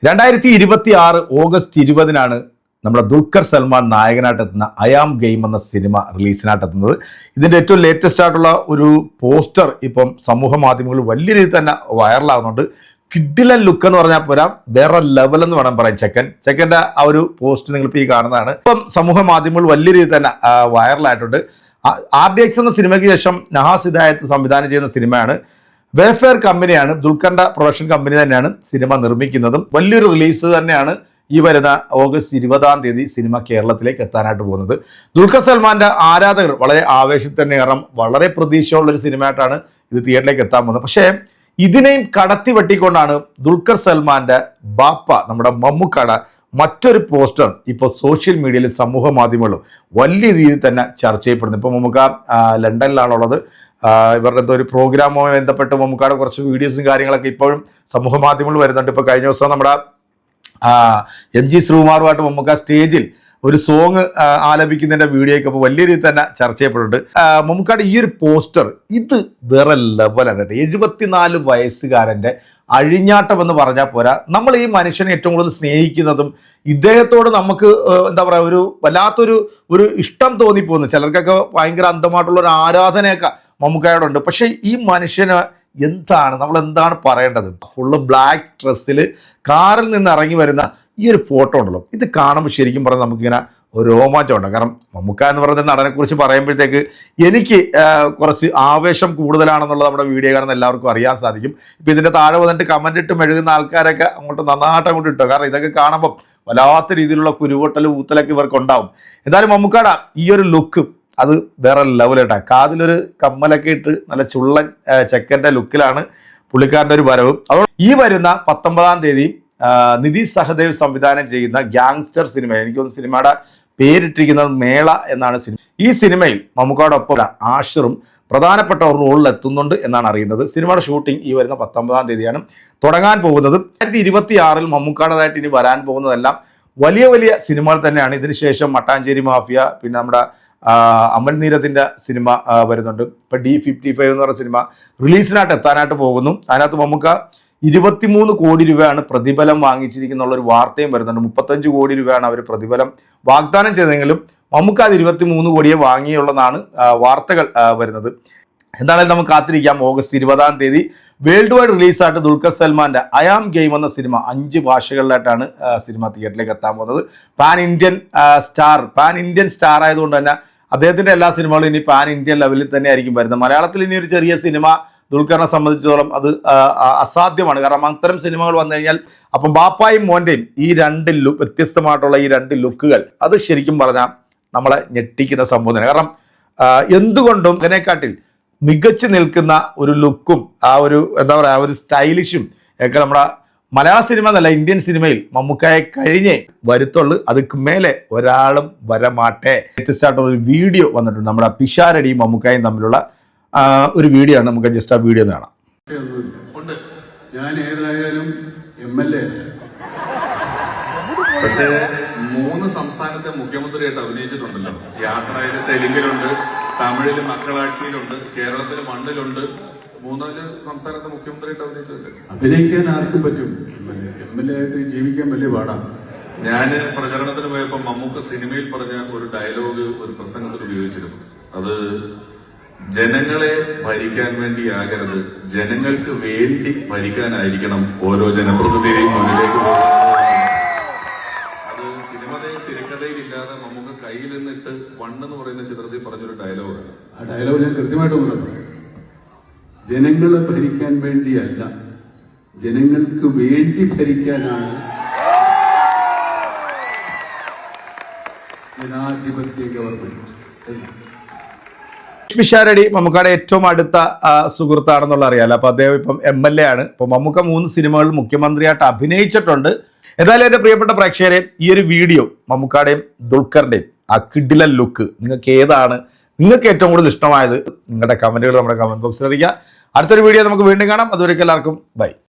2026 August 20-നാണ് നമ്മുടെ Dulquer Salman നായകനായിട്ടെത്തുന്ന I am game എന്ന cinema റിലീസിനായിട്ടെത്തുന്നത്. ഇതിൻ്റെ ഏറ്റവും ലേറ്റസ്റ്റ് ആയിട്ടുള്ള ഒരു പോസ്റ്റർ ഇപ്പം സമൂഹ മാധ്യമങ്ങളിൽ വലിയ രീതിയിൽ തന്നെ വൈറലാകുന്നുണ്ട്. കിഡിലൻ ലുക്ക് എന്ന് പറഞ്ഞാൽ പോരാ, വേറെ ലെവൽ എന്ന് വേണം പറയാൻ. ചെക്കൻ്റെ ആ ഒരു പോസ്റ്റ് നിങ്ങളിപ്പോൾ ഈ കാണുന്നതാണ്. ഇപ്പം സമൂഹ മാധ്യമങ്ങൾ വലിയ രീതിയിൽ തന്നെ വൈറലായിട്ടുണ്ട്. RDX എന്ന സിനിമയ്ക്ക് ശേഷം നഹാസ് ഹിദായത്ത് സംവിധാനം ചെയ്യുന്ന സിനിമയാണ്. വേഫെയർ കമ്പനിയാണ്, ദുൽഖറിന്റെ പ്രൊഡക്ഷൻ കമ്പനി തന്നെയാണ് സിനിമ നിർമ്മിക്കുന്നതും. വലിയൊരു റിലീസ് തന്നെയാണ് ഈ വരുന്ന ഓഗസ്റ്റ് 20 സിനിമ കേരളത്തിലേക്ക് എത്താനായിട്ട് പോകുന്നത്. ദുൽഖർ സൽമാന്റെ ആരാധകർ വളരെ ആവേശത്തിൽ തന്നെ കയറാം, വളരെ പ്രതീക്ഷയുള്ളൊരു സിനിമയായിട്ടാണ് ഇത് തിയേറ്ററിലേക്ക് എത്താൻ പോകുന്നത്. പക്ഷേ ഇതിനെയും കടത്തി വെട്ടിക്കൊണ്ടാണ് ദുൽഖർ സൽമാന്റെ ബാപ്പ നമ്മുടെ മമ്മൂക്കാട മറ്റൊരു പോസ്റ്റർ ഇപ്പോൾ സോഷ്യൽ മീഡിയയിൽ സമൂഹ മാധ്യമങ്ങളിലും വലിയ രീതിയിൽ തന്നെ ചർച്ച ചെയ്യപ്പെടുന്നു. ഇപ്പോൾ മമ്മൂക്ക ലണ്ടനിലാണുള്ളത്. ഇവരുടെ എന്തോ ഒരു പ്രോഗ്രാമുമായി ബന്ധപ്പെട്ട് മമ്മൂക്കാടെ കുറച്ച് വീഡിയോസും കാര്യങ്ങളൊക്കെ ഇപ്പോഴും സമൂഹ മാധ്യമങ്ങളിൽ വരുന്നുണ്ട്. ഇപ്പോൾ കഴിഞ്ഞ ദിവസം നമ്മുടെ MG ശ്രീകുമാറുമായിട്ട് മമ്മൂക്ക സ്റ്റേജിൽ ഒരു സോങ് ആലപിക്കുന്നതിൻ്റെ വീഡിയോയ്ക്ക് അപ്പോൾ വലിയ രീതിയിൽ തന്നെ ചർച്ച ചെയ്യപ്പെടുന്നുണ്ട്. മമ്മൂക്കാടെ ഈ ഒരു പോസ്റ്റർ ഇത് വേറെ ലെവലാണ് കേട്ടോ. 74 വയസ്സുകാരൻ്റെ അഴിഞ്ഞാട്ടം എന്ന് പറഞ്ഞാൽ പോരാ, നമ്മൾ ഈ മനുഷ്യനെ ഏറ്റവും കൂടുതൽ സ്നേഹിക്കുന്നതും ഇദ്ദേഹത്തോട് നമുക്ക് എന്താ പറയുക, ഒരു വല്ലാത്തൊരു ഇഷ്ടം തോന്നിപ്പോകുന്നു. ചിലർക്കൊക്കെ ഭയങ്കര അന്ധമായിട്ടുള്ള ഒരു ആരാധനയൊക്കെ മമ്മൂക്കായോടുണ്ട്. പക്ഷേ ഈ മനുഷ്യന് നമ്മൾ എന്താണ് പറയേണ്ടത്? ഫുള്ള് ബ്ലാക്ക് ഡ്രസ്സിൽ കാറിൽ നിന്ന് ഇറങ്ങി വരുന്ന ഈ ഒരു ഫോട്ടോ ഉണ്ടല്ലോ, ഇത് കാണുമ്പോൾ ശരിക്കും പറഞ്ഞാൽ നമുക്കിങ്ങനെ ഒരു രോമാഞ്ചമുണ്ട്. കാരണം മമ്മൂക്ക എന്ന് പറയുന്ന നടനെക്കുറിച്ച് പറയുമ്പോഴത്തേക്ക് എനിക്ക് കുറച്ച് ആവേശം കൂടുതലാണെന്നുള്ളത് നമ്മുടെ വീഡിയോ കാണുന്ന എല്ലാവർക്കും അറിയാൻ സാധിക്കും. ഇപ്പം ഇതിൻ്റെ താഴെ വന്നിട്ട് കമൻ്റ് ഇട്ട് മെഴുകുന്ന ആൾക്കാരൊക്കെ നന്നായിട്ട് അങ്ങോട്ട് ഇട്ടോ. കാരണം ഇതൊക്കെ കാണുമ്പം വല്ലാത്ത രീതിയിലുള്ള കുരുവൊട്ടൽ ഊത്തലൊക്കെ ഇവർക്ക് ഉണ്ടാവും. എന്തായാലും മമ്മൂക്കാട ഈ ഒരു ലുക്ക് അത് വേറെ ലെവലേട്ടാ. കാതിലൊരു കമ്മലൊക്കെ ഇട്ട് നല്ല ചുള്ളൻ ചെക്കൻ്റെ ലുക്കിലാണ് പുള്ളിക്കാരൻ്റെ ഒരു വരവ്. അതുകൊണ്ട് ഈ വരുന്ന 19 നിധി സഹദേവ് സംവിധാനം ചെയ്യുന്ന ഗ്യാങ്സ്റ്റർ സിനിമ, എനിക്കൊന്ന് സിനിമയുടെ പേരിട്ടിരിക്കുന്നത് മേള എന്നാണ് സിനിമ. ഈ സിനിമയിൽ മമ്മൂക്കയോടൊപ്പം ആഷിറും പ്രധാനപ്പെട്ട ഒരു റോളിൽ എത്തുന്നുണ്ട് എന്നാണ് അറിയുന്നത്. സിനിമയുടെ ഷൂട്ടിംഗ് ഈ വരുന്ന 19 തുടങ്ങാൻ പോകുന്നത്. 2026 മമ്മൂക്കയുടേതായിട്ട് ഇനി വരാൻ പോകുന്നതെല്ലാം വലിയ വലിയ സിനിമകൾ തന്നെയാണ്. ഇതിനുശേഷം മട്ടാഞ്ചേരി മാഫിയ, പിന്നെ നമ്മുടെ അമൽ നീരത്തിൻ്റെ സിനിമ വരുന്നുണ്ട്. ഇപ്പം D55 എന്ന് പറയുന്ന സിനിമ റിലീസിനായിട്ട് എത്താനായിട്ട് പോകുന്നു. അതിനകത്ത് മമ്മൂക്ക 23 കോടി രൂപയാണ് പ്രതിഫലം വാങ്ങിച്ചിരിക്കുന്നുള്ളൊരു വാർത്തയും വരുന്നുണ്ട്. 35 കോടി രൂപയാണ് അവർ പ്രതിഫലം വാഗ്ദാനം ചെയ്തെങ്കിലും മമ്മൂക്ക അത് 23 കോടിയെ വാങ്ങിയുള്ളതാണ് വാർത്തകൾ വരുന്നത്. എന്തായാലും നമുക്ക് കാത്തിരിക്കാം. ഓഗസ്റ്റ് 20 വേൾഡ് വൈഡ് റിലീസായിട്ട് ദുൽഖർ സൽമാൻ്റെ അയാം ഗെയിം എന്ന സിനിമ 5 ഭാഷകളിലായിട്ടാണ് സിനിമ തിയേറ്ററിലേക്ക് എത്താൻ പോകുന്നത്. പാൻ ഇന്ത്യൻ സ്റ്റാർ ആയതുകൊണ്ട് തന്നെ അദ്ദേഹത്തിൻ്റെ എല്ലാ സിനിമകളും ഇനി പാൻ ഇന്ത്യൻ ലെവലിൽ തന്നെ ആയിരിക്കും വരുന്നത്. മലയാളത്തിൽ ഇനി ഒരു ചെറിയ സിനിമ ദുൽഖറിനെ സംബന്ധിച്ചിടത്തോളം അത് അസാധ്യമാണ്. കാരണം അത്തരം സിനിമകൾ വന്നു കഴിഞ്ഞാൽ അപ്പം ബാപ്പായും മോൻ്റെയും ഈ വ്യത്യസ്തമായിട്ടുള്ള ഈ 2 ലുക്കുകൾ അത് ശരിക്കും പറഞ്ഞാൽ നമ്മളെ ഞെട്ടിക്കുന്ന സംഭവം തന്നെ. കാരണം എന്തുകൊണ്ടും അതിനെക്കാട്ടിൽ മികച്ചു നിൽക്കുന്ന ഒരു ലുക്കും എന്താ പറയുക, ഒരു സ്റ്റൈലിഷും ഒക്കെ നമ്മുടെ മലയാള സിനിമ എന്നല്ല ഇന്ത്യൻ സിനിമയിൽ മമ്മൂക്കയെ കഴിഞ്ഞേ വരുത്തുള്ളൂ. അതിക്ക് മേലെ ഒരാളും വരമാട്ടെ. ലേറ്റസ്റ്റ് ആയിട്ടുള്ള ഒരു വീഡിയോ വന്നിട്ടുണ്ട്. നമ്മുടെ പിഷാരടിയും മമ്മൂക്കയും തമ്മിലുള്ള ഒരു വീഡിയോ ആണ്. നമുക്ക് ജസ്റ്റ് ആ വീഡിയോ കാണാം. ഞാൻ ഏതായാലും MLA പക്ഷേ 3 സംസ്ഥാനത്തെ മുഖ്യമന്ത്രിയായിട്ട് അഭിനയിച്ചിട്ടുണ്ടല്ലോ. യാത്രയിൽ തെലുങ്കിലുണ്ട്, തമിഴില് മക്കളാഴ്ചയിലുണ്ട്, കേരളത്തില് മണ്ണിലുണ്ട്. 3 സംസ്ഥാനത്തെ മുഖ്യമന്ത്രിയായിട്ട് അഭിനയിച്ചിട്ടുണ്ട്. അഭിനയിക്കാൻ ആർക്കും പറ്റും. MLA ആയിട്ട് ജീവിക്കാൻ വലിയ പാടാണ്. ഞാന് പ്രചരണത്തിന് പോയപ്പോ മമ്മൂക്ക സിനിമയിൽ പറഞ്ഞ ഒരു ഡയലോഗ് ഒരു പ്രസംഗത്തിൽ ഉപയോഗിച്ചിരുന്നു. അത് ജനങ്ങളെ ഭരിക്കാൻ വേണ്ടിയാകരുത്, ജനങ്ങൾക്ക് വേണ്ടി ഭരിക്കാനായിരിക്കണം ഓരോ ജനപ്രതിനിധിയും മുന്നിലേക്ക് പോകുന്നത്. അത് സിനിമയുടെ തിരക്കഥയിലില്ലാതെ നമുക്ക് കയ്യിൽ നിന്നിട്ട് എന്ന് പറയുന്ന ചിത്രത്തിൽ പറഞ്ഞൊരു ഡയലോഗാണ്. ആ ഡയലോഗ് ഞാൻ കൃത്യമായിട്ടൊന്നുകൂടെ പറയാം. ജനങ്ങളെ ഭരിക്കാൻ വേണ്ടിയല്ല, ജനങ്ങൾക്ക് വേണ്ടി ഭരിക്കാനാണ് ജനാധിപത്യ ഗവൺമെന്റ്. പിഷാരടി മമ്മൂക്കയുടെ ഏറ്റവും അടുത്ത സുഹൃത്താണെന്നുള്ള അറിയാലോ. അപ്പോൾ അദ്ദേഹം ഇപ്പം MLA ആണ്. ഇപ്പോൾ മമ്മൂക്ക 3 സിനിമകളിൽ മുഖ്യമന്ത്രിയായിട്ട് അഭിനയിച്ചിട്ടുണ്ട്. എന്തായാലും എൻ്റെ പ്രിയപ്പെട്ട പ്രേക്ഷകരെ, ഈ ഒരു വീഡിയോ മമ്മൂക്കയുടെയും ദുൽഖറിൻ്റെയും ആ കിഡിലൻ ലുക്ക് നിങ്ങൾക്ക് ഏറ്റവും കൂടുതൽ ഇഷ്ടമായത്? നിങ്ങളുടെ കമൻറ്റുകൾ നമ്മുടെ കമൻറ്റ് ബോക്സിൽ അറിയിക്കുക. അടുത്തൊരു വീഡിയോ നമുക്ക് വീണ്ടും കാണാം. അതുവരെയ്ക്കും എല്ലാവർക്കും ബൈ.